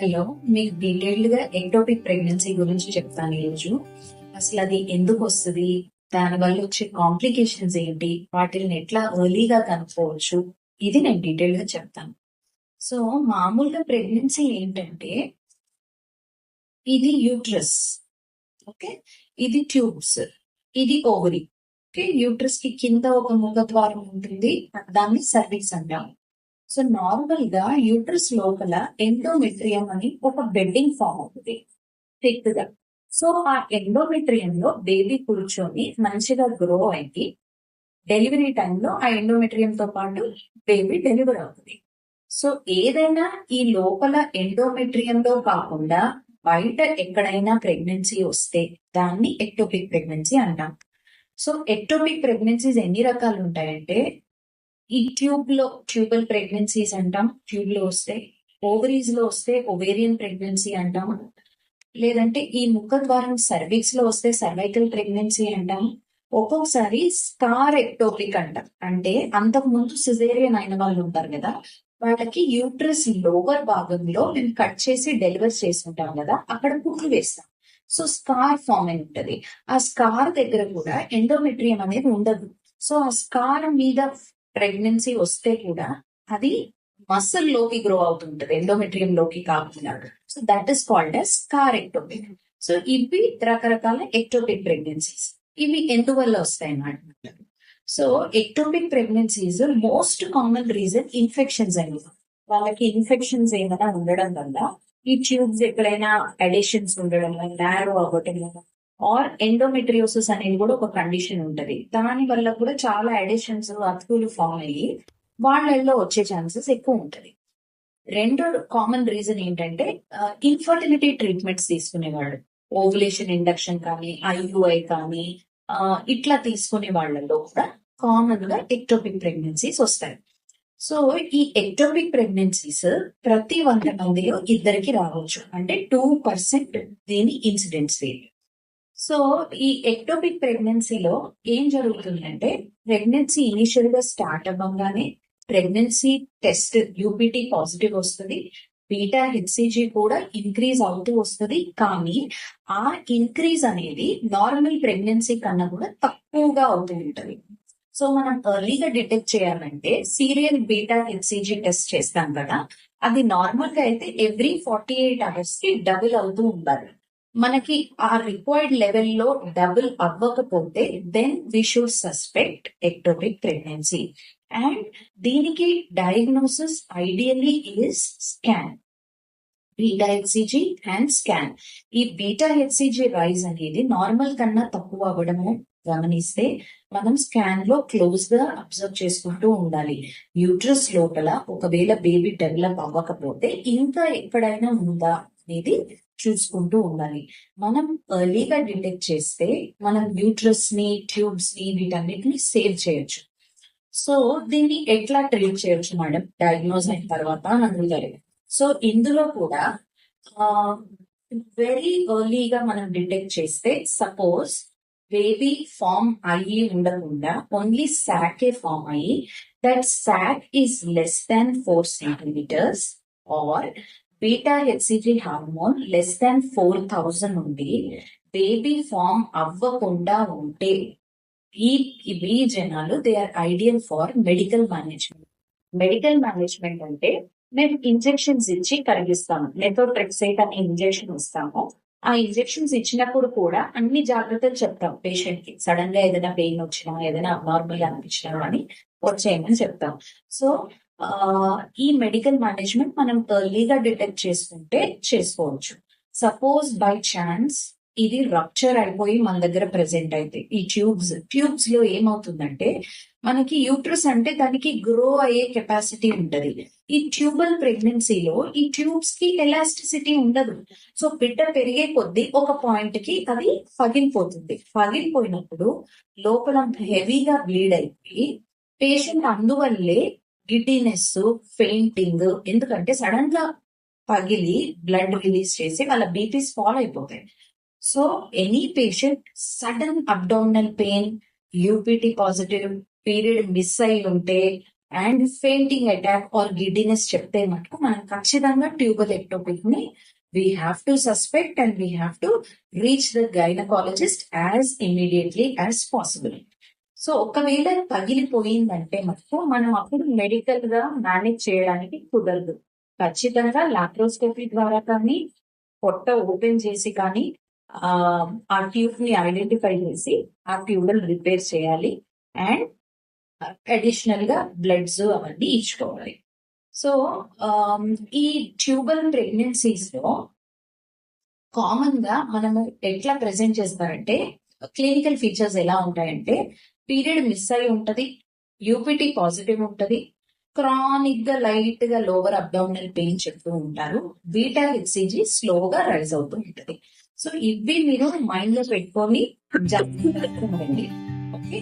Hello, మీకు detailed గా ectopic pregnancy గురించి చెప్తాను ఈరోజు. అసలు అది ఎందుకు వస్తుంది, దానివల్ల వచ్చే కాంప్లికేషన్స్ ఏంటి, వాటిని ఎట్లా ఎర్లీగా కనుక్కోవచ్చు, ఇది నేను డీటెయిల్ గా చెప్తాను. సో మామూలుగా ప్రెగ్నెన్సీ ఏంటంటే, ఇది యూట్రస్, ఓకే, ఇది ట్యూబ్స్, ఇది ఓవరీ. ఓకే, యూట్రస్ కి కింద ఒక ముఖద్వారం ఉంటుంది, దాన్ని సర్వీక్స్ అంటాము. సో నార్మల్ గా యూట్రస్ లోపల ఎండోమెట్రియం అని ఒక బెడ్డింగ్ ఫామ్ అవుతుంది థిక్ గా. సో ఆ ఎండోమెట్రియం లో బేబీ కూర్చొని మంచిగా గ్రో అయింది. డెలివరీ టైంలో ఆ ఎండోమెట్రియం తో పాటు బేబీ డెలివర్ అవుతుంది. సో ఏదైనా ఈ లోపల ఎండోమెట్రియం లో కాకుండా బయట ఎక్కడైనా ప్రెగ్నెన్సీ వస్తే దాన్ని ఎక్టోపిక్ ప్రెగ్నెన్సీ అంటాం. సో ఎక్టోపిక్ ప్రెగ్నెన్సీస్ ఎన్ని రకాలు ఉంటాయంటే, ఈ ట్యూబల్ ప్రెగ్నెన్సీస్ అంటాం, ట్యూబ్ లో వస్తే. ఓవరీస్ లో వస్తే ఓవేరియన్ ప్రెగ్నెన్సీ అంటాం. లేదంటే ఈ ముఖ ద్వారం సర్వీక్స్ లో వస్తే సర్వైకల్ ప్రెగ్నెన్సీ అంటాం. ఒక్కొక్కసారి స్కార్ ఎక్టోపిక్ అంటాం, అంటే అంతకు ముందు సిజేరియన్ అయిన వాళ్ళు ఉంటారు కదా, వాళ్ళకి యూట్రస్ లోవర్ భాగంలో మేము కట్ చేసి డెలివర్ చేస్తుంటాం కదా, అక్కడ కుట్లు వేస్తాం. సో స్కార్ ఫామ్ అయి ఉంటది. ఆ స్కార్ దగ్గర కూడా ఎండోమెట్రియం అనేది ఉండదు. సో ఆ స్కార్ మీద ప్రెగ్నెన్సీ వస్తే కూడా అది మసిల్ లోకి గ్రో అవుతుంటది, ఎండోమెట్రియం లోకి కాకుండా. So that is called as scar ectopic. So ఇవి రకరకాల ఎక్టోపిక్ ప్రెగ్నెన్సీస్. ఇవి ఎందువల్ల వస్తాయి అన్నమాట. So ectopic pregnancies most common reason infections అండి. వాళ్ళకి ఇన్ఫెక్షన్స్ ఏమైనా ఉండడం వల్ల, ఈ ట్యూబ్స్ ఎక్కడైనా అడిషన్స్ ఉండడం వల్ల, నారో అవ్వటం వల్ల, ఆర్ ఎండోమెట్రియోసిస్ అనేది కూడా ఒక కండిషన్ ఉంటది. దాని వల్ల కూడా చాలా అడిషన్స్, అతుకులు ఫామ్ అయ్యి వాళ్ళల్లో వచ్చే ఛాన్సెస్ ఎక్కువ ఉంటది. రెండో కామన్ రీజన్ ఏంటంటే, ఇన్ఫర్టిలిటీ ట్రీట్మెంట్స్ తీసుకునేవాళ్ళు, ఓవులేషన్ ఇండక్షన్ కానీ, ఐయుఐ కానీ, ఇట్లా తీసుకునే వాళ్ళలో కూడా కామన్ గా ఎక్టోపిక్ ప్రెగ్నెన్సీస్ వస్తాయి. సో ఈ ఎక్టోపిక్ ప్రెగ్నెన్సీస్ ప్రతి 100 మందిలో ఇద్దరికి రావచ్చు, అంటే 2% దీని ఇన్సిడెన్స్ రేట్. సో ఈ ఎక్టోపిక్ ప్రెగ్నెన్సీలో ఏం జరుగుతుందంటే, ప్రెగ్నెన్సీ ఇనిషియల్ గా స్టార్ట్ అవ్వగానే ప్రెగ్నెన్సీ టెస్ట్ యూపీటీ పాజిటివ్ వస్తుంది, బీటా హెచ్సిజీ కూడా ఇంక్రీజ్ అవుతూ వస్తుంది. కానీ ఆ ఇంక్రీజ్ అనేది నార్మల్ ప్రెగ్నెన్సీ కన్నా కూడా తక్కువగా అవుతూ ఉంటది. సో మనం ఎర్లీగా డిటెక్ట్ చేయాలంటే సీరియల్ బీటా హెచ్సిజీ టెస్ట్ చేస్తాం కదా, అది నార్మల్ గా అయితే ఎవ్రీ 48 hours కి డబుల్ అవుతూ ఉండాలి. మనకి ఆ రిక్వైర్డ్ లెవెల్లో డబుల్ అవ్వకపోతే then we should suspect ectopic pregnancy. And దీనికి diagnosis ideally is scan, beta HCG and scan. ఈ బీటా హెచ్సిజీ రైజ్ అనేది నార్మల్ కన్నా తక్కువ అవ్వడము గమనిస్తే మనం స్కాన్ లో క్లోజ్ గా అబ్జర్వ్ చేసుకుంటూ ఉండాలి. యూట్రస్ లోపల ఒకవేళ బేబీ డెవలప్ అవ్వకపోతే ఇంకా ఎక్కడైనా ఉందా అనేది చూసుకుంటూ ఉండాలి. మనం ఎర్లీగా డిటెక్ట్ చేస్తే మనం యూట్రస్ ని, ట్యూబ్స్ ని, వీటన్నిటిని సేవ్ చేయొచ్చు. సో దీన్ని ఎట్లా ట్రీట్ చేయొచ్చు మేడం డయాగ్నోజ్ అయిన తర్వాత అని అడుగుతారు. సో ఇందులో కూడా వెరీ ఎర్లీగా మనం డిటెక్ట్ చేస్తే, సపోజ్ బేబీ ఫామ్ అయ్యి ఉండకుండా ఓన్లీ సాకే ఫామ్ అయ్యి, that sac is less than 4 centimeters, or beta hCG hormone less than 4000 ఉండి బేబీ ఫామ్ అవ్వకుండా ఉంటే, ఈ జనాలు they are ideal for medical management. Medical management అంటే మేము ఇంజెక్షన్స్ ఇచ్చి కరిగిస్తాము, మెథోట్రెక్సైట్ అనే ఇంజెక్షన్ ఇస్తాము. ఆ ఇంజెక్షన్స్ ఇచ్చినప్పుడు కూడా అన్ని జాగ్రత్తలు చెప్తాం పేషెంట్ కి. సడన్ గా ఏదైనా పెయిన్ వచ్చినా, ఏదైనా అబ్నార్మల్ అనిపించినా కానీ వచ్చేయమని చెప్తాం. సో ఈ మెడికల్ మేనేజ్మెంట్ మనం ఎర్లీగా డిటెక్ట్ చేసుకుంటే చేసుకోవచ్చు. సపోజ్ బై ఛాన్స్ ఇది రప్చర్ అయిపోయి మన దగ్గర ప్రెసెంట్ అయితే, ఈ ట్యూబ్స్ లో ఏమవుతుందంటే, మనకి యూట్రస్ అంటే దానికి గ్రో అయ్యే కెపాసిటీ ఉంటది. ఈ ట్యూబల్ ప్రెగ్నెన్సీలో ఈ ట్యూబ్స్ కి ఎలాస్టిసిటీ ఉండదు. సో బిడ్డ పెరిగే కొద్దీ ఒక పాయింట్ కి అది పగిలిపోతుంది. పగిలిపోయినప్పుడు లోపల హెవీగా బ్లీడ్ అయిపోయి పేషెంట్ అందువల్లే గిడ్డినెస్, ఫెయింటింగ్, ఎందుకంటే సడన్ గా పగిలి బ్లడ్ రిలీజ్ చేసి వాళ్ళ బీపీస్ ఫాల్ అయిపోతాయి. So any patient sudden abdominal pain, UPT positive, period miss అయి ఉంటే, and fainting attack or giddiness చెప్తే మటుకు మనం ఖచ్చితంగా ట్యూబల్ ఎక్టోపిక్ ని we have to suspect and we have to reach the gynaecologist as immediately as possible. So ఒకవేళ పగిలిపోయిందంటే మటుకు మనం అప్పుడు మెడికల్ గా మేనేజ్ చేయడానికి కుదరదు. ఖచ్చితంగా లాప్రోస్కోపీ ద్వారా కానీ పొట్ట ఓపెన్ చేసి కానీ ఆ ట్యూబ్ ని ఐడెంటిఫై చేసి ఆ ట్యూబల్ రిపేర్ చేయాలి అండ్ అడిషనల్ గా బ్లడ్స్ అవన్నీ ఇచ్చుకోవాలి. సో ఈ ట్యూబల్ ప్రెగ్నెన్సీస్ లో కామన్ గా మనము ఎట్లా ప్రెజెంట్ చేస్తారంటే క్లినికల్ ఫీచర్స్ ఎలా ఉంటాయంటే పీరియడ్ మిస్ అయి ఉంటది, యూపీటీ పాజిటివ్ ఉంటది, క్రానిక్ గా లైట్ గా లోవర్ అబ్డామినల్ పెయిన్ చెప్తూ ఉంటారు, బీటా హెచ్సిజీ స్లోగా రైజ్ అవుతూ ఉంటది. సో ఇవి మీరు మైండ్ లో పెట్టుకొని జాగ్రత్తగా ఉండండి. ఓకే.